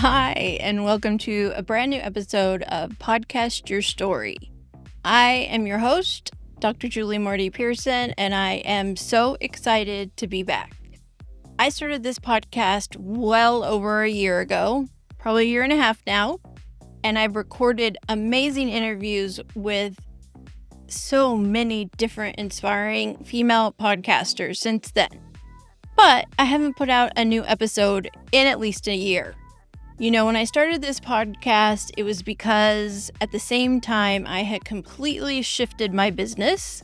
Hi, and welcome to a brand new episode of Podcast Your Story. I am your host, Dr. Julie Marty-Pearson, and I am so excited to be back. I started this podcast well over a year ago, probably a year and a half now, and I've recorded amazing interviews with so many different inspiring female podcasters since then. But I haven't put out a new episode in at least a year. You know, when I started this podcast, it was because at the same time I had completely shifted my business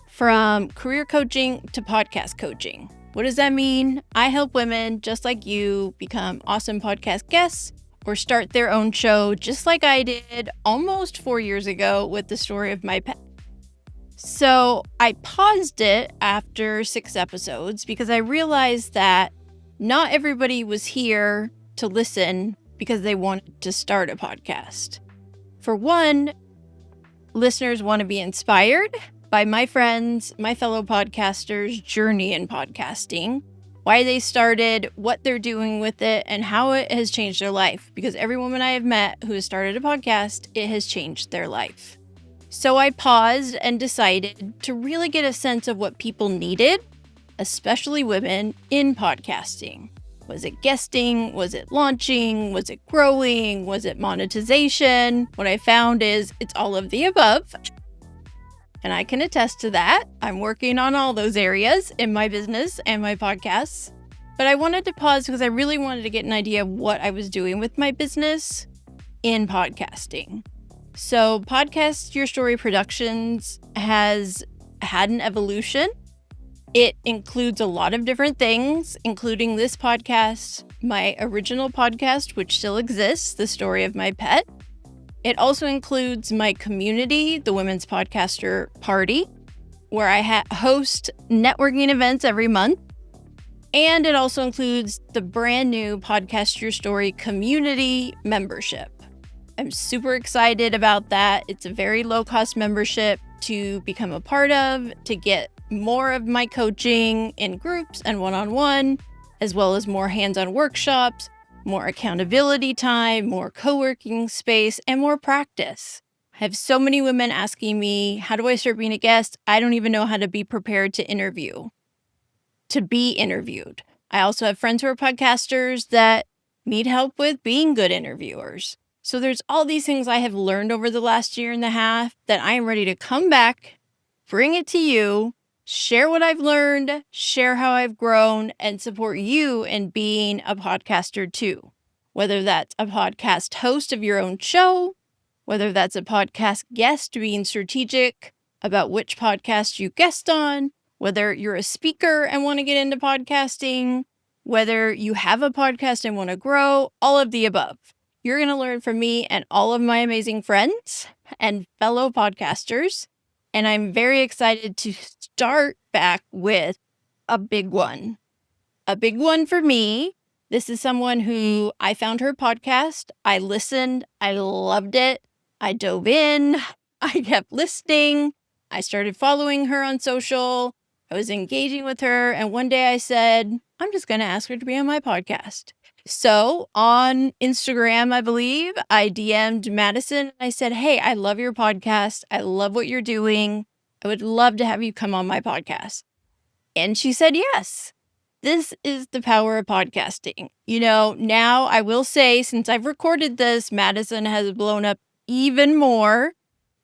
from career coaching to podcast coaching. What does that mean? I help women just like you become awesome podcast guests or start their own show just like I did almost 4 years ago with the story of my pet. So I paused it after 6 episodes because I realized that not everybody was here to listen because they wanted to start a podcast. For one, listeners want to be inspired by my friends, my fellow podcasters' journey in podcasting, why they started, what they're doing with it, and how it has changed their life. Because every woman I have met who has started a podcast, it has changed their life. So I paused and decided to really get a sense of what people needed, especially women, in podcasting. Was it guesting? Was it launching? Was it growing? Was it monetization? What I found is it's all of the above. And I can attest to that. I'm working on all those areas in my business and my podcasts. But I wanted to pause because I really wanted to get an idea of what I was doing with my business in podcasting. So Podcast Your Story Productions has had an evolution. It includes a lot of different things, including this podcast, my original podcast, which still exists, The Story of My Pet. It also includes my community, the Women's Podcaster Party, where I host networking events every month. And it also includes the brand new Podcast Your Story community membership. I'm super excited about that. It's a very low-cost membership to become a part of, to get more of my coaching in groups and one-on-one, as well as more hands-on workshops, more accountability time, more co-working space, and more practice. I have so many women asking me, how do I start being a guest? I don't even know how to be prepared to be interviewed. I also have friends who are podcasters that need help with being good interviewers. So there's all these things I have learned over the last year and a half that I am ready to come back, bring it to you, share what I've learned, share how I've grown, and support you in being a podcaster too. Whether that's a podcast host of your own show, whether that's a podcast guest being strategic about which podcast you guest on, whether you're a speaker and want to get into podcasting, whether you have a podcast and want to grow, all of the above. You're going to learn from me and all of my amazing friends and fellow podcasters. And I'm very excited to start back with a big one. A big one for me. This is someone who I found her podcast. I listened. I loved it. I dove in. I kept listening. I started following her on social. I was engaging with her. And one day I said, I'm just going to ask her to be on my podcast. So on Instagram, I believe, I DM'd Madison. I said, hey, I love your podcast. I love what you're doing. I would love to have you come on my podcast. And she said, yes. This is the power of podcasting. You know, now I will say, since I've recorded this, Madison has blown up even more.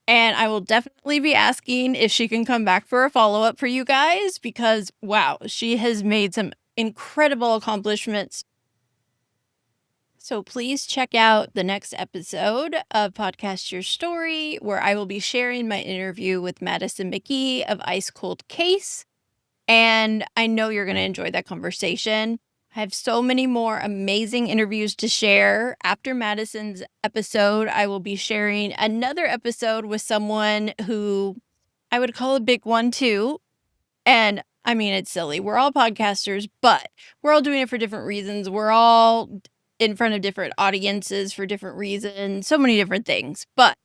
And I will definitely be asking if she can come back for a follow-up for you guys because, wow, she has made some incredible accomplishments. So please check out the next episode of Podcast Your Story, where I will be sharing my interview with Madison McKee of Ice Cold Case. And I know you're going to enjoy that conversation. I have so many more amazing interviews to share. After Madison's episode, I will be sharing another episode with someone who I would call a big one too. And I mean, it's silly. We're all podcasters, but we're all doing it for different reasons. We're all in front of different audiences for different reasons, so many different things. But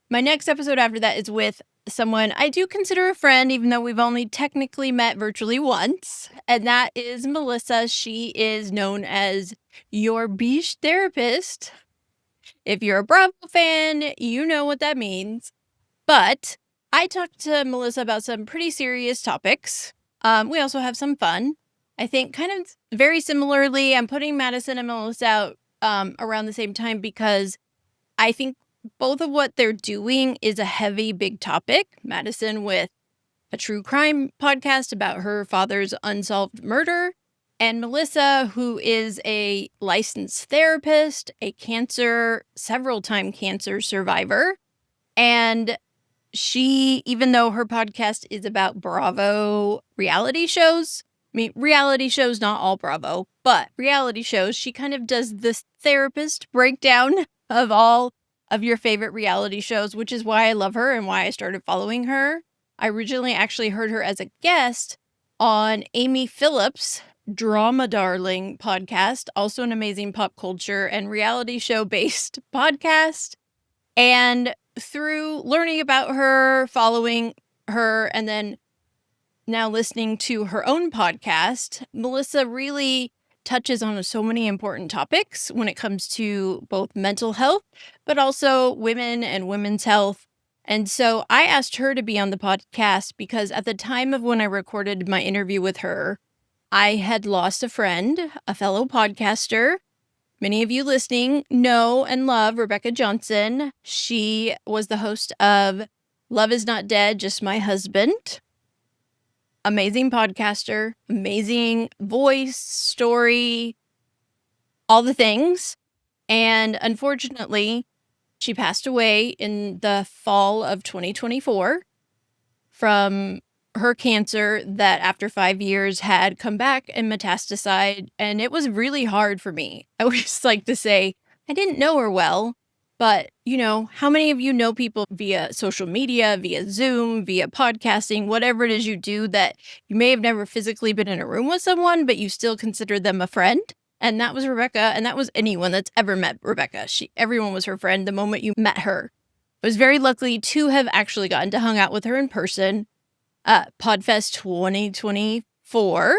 my next episode after that is with someone I do consider a friend, even though we've only technically met virtually once, and that is Melissa. She is known as your beige therapist. If you're a Bravo fan, you know what that means. But I talked to Melissa about some pretty serious topics. We also have some fun. I think kind of very similarly, I'm putting Madison and Melissa out around the same time because I think both of what they're doing is a heavy, big topic. Madison with a true crime podcast about her father's unsolved murder, and Melissa, who is a licensed therapist, a several-time cancer survivor, and she, even though her podcast is about Bravo reality shows, I mean, reality shows, not all Bravo, but reality shows, she kind of does this therapist breakdown of all of your favorite reality shows, which is why I love her and why I started following her. I originally actually heard her as a guest on Amy Phillips' Drama Darling podcast, also an amazing pop culture and reality show based podcast. And through learning about her, following her, and then now listening to her own podcast, Melissa really touches on so many important topics when it comes to both mental health, but also women and women's health. And so I asked her to be on the podcast because at the time of when I recorded my interview with her, I had lost a friend, a fellow podcaster. Many of you listening know and love Rebecca Johnson. She was the host of Love Is Not Dead, Just My Husband. Amazing podcaster, amazing voice, story, all the things. And unfortunately, she passed away in the fall of 2024 from her cancer that after 5 years had come back and metastasized. And it was really hard for me. I always like to say, I didn't know her well, but how many of you know people via social media, via Zoom, via podcasting, whatever it is you do that you may have never physically been in a room with someone, but you still consider them a friend? And that was Rebecca, and that was anyone that's ever met Rebecca. Everyone was her friend the moment you met her. I was very lucky to have actually gotten to hang out with her in person at Podfest 2024,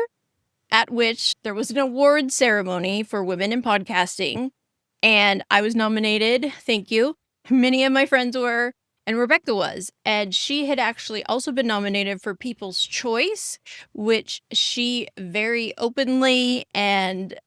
at which there was an award ceremony for women in podcasting, and I was nominated. Thank you. Many of my friends were, and Rebecca was. And she had actually also been nominated for People's Choice, which she very openly and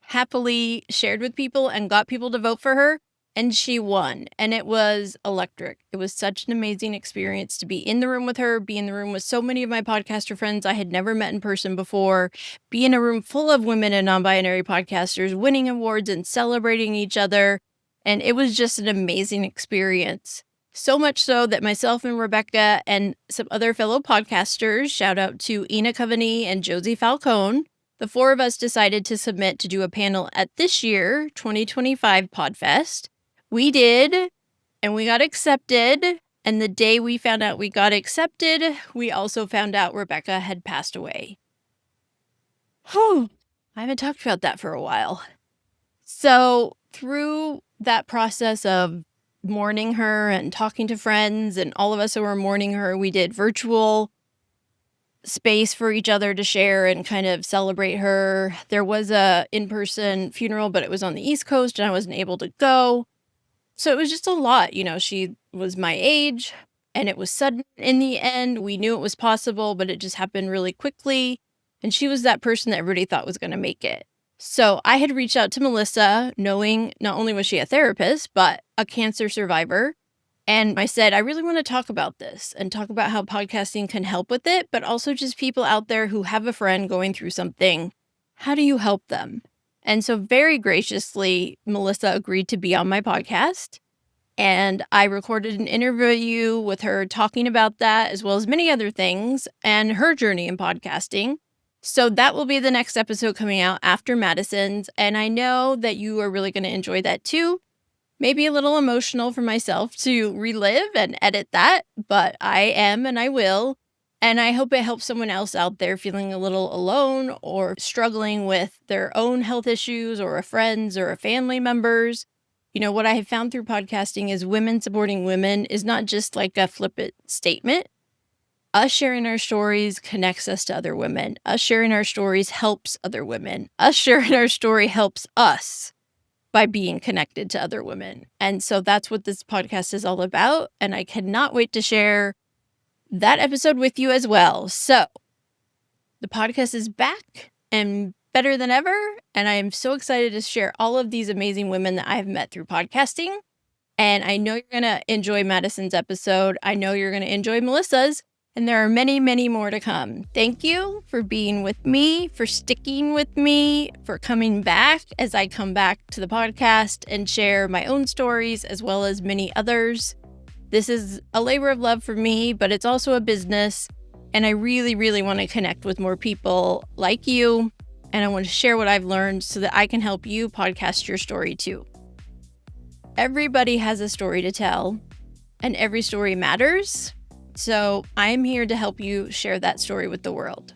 happily shared with people and got people to vote for her. And she won. And it was electric. It was such an amazing experience to be in the room with her, be in the room with so many of my podcaster friends I had never met in person before, be in a room full of women and non-binary podcasters winning awards and celebrating each other. And it was just an amazing experience. So much so that myself and Rebecca and some other fellow podcasters, shout out to Ina Coveney and Josie Falcone, the four of us decided to submit to do a panel at this year, 2025 Podfest. We did, and we got accepted. And the day we found out we got accepted, we also found out Rebecca had passed away. I haven't talked about that for a while. So through that process of mourning her and talking to friends and all of us who were mourning her, we did virtual space for each other to share and kind of celebrate her. There was a in-person funeral, but it was on the East Coast and I wasn't able to go. So it was just a lot. She was my age and it was sudden in the end. We knew it was possible, but it just happened really quickly. And she was that person that everybody thought was going to make it. So I had reached out to Melissa, knowing not only was she a therapist, but a cancer survivor. And I said, I really want to talk about this and talk about how podcasting can help with it, but also just people out there who have a friend going through something. How do you help them? And so very graciously, Melissa agreed to be on my podcast. And I recorded an interview with her talking about that, as well as many other things and her journey in podcasting. So that will be the next episode coming out after Madison's. And I know that you are really going to enjoy that too. Maybe a little emotional for myself to relive and edit that, but I am and I will. And I hope it helps someone else out there feeling a little alone or struggling with their own health issues or a friend's or a family member's. What I have found through podcasting is women supporting women is not just like a flippant statement. Us sharing our stories connects us to other women. Us sharing our stories helps other women. Us sharing our story helps us by being connected to other women. And so that's what this podcast is all about. And I cannot wait to share that episode with you as well. So the podcast is back and better than ever. And I am so excited to share all of these amazing women that I have met through podcasting. And I know you're going to enjoy Madison's episode. I know you're going to enjoy Melissa's. And there are many, many more to come. Thank you for being with me, for sticking with me, for coming back as I come back to the podcast and share my own stories as well as many others. This is a labor of love for me, but it's also a business. And I really, really want to connect with more people like you. And I want to share what I've learned so that I can help you podcast your story too. Everybody has a story to tell, and every story matters. So I'm here to help you share that story with the world.